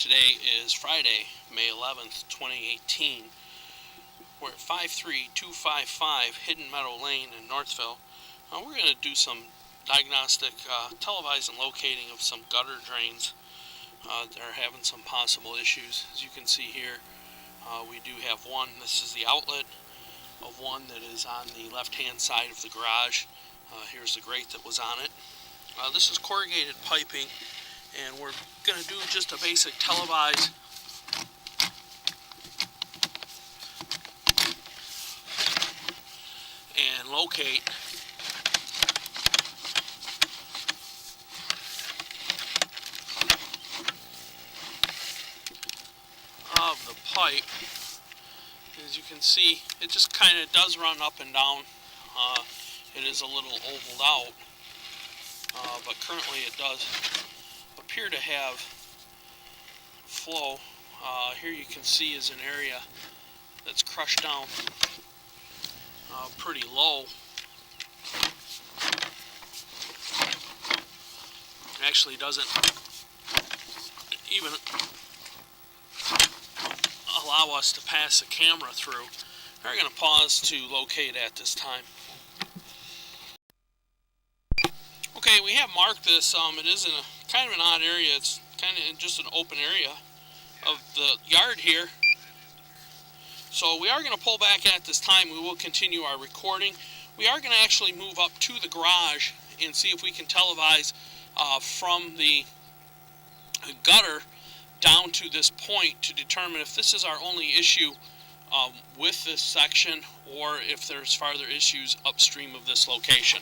Today is Friday, May 11th, 2018. We're at 53255 Hidden Meadow Lane in Northville. We're going to do some diagnostic televising and locating of some gutter drains that are having some possible issues. As you can see here, we do have one. This is the outlet of one that is on the left-hand side of the garage. Here's the grate that was on it. This is corrugated piping, and we're going to do just a basic televise and locate of the pipe. As you can see, it just kind of does run up and down. It is a little ovaled out, but currently it does appear to have flow. Here you can see is an area that's crushed down pretty low. It actually doesn't even allow us to pass the camera through. We're going to pause to locate at this time. Okay, we have marked this. It is in a kind of an odd area. It's kind of just an open area of the yard here. So we are going to pull back at this time. We will continue our recording. We are going to actually move up to the garage and see if we can televise from the gutter down to this point to determine if this is our only issue with this section or if there's farther issues upstream of this location.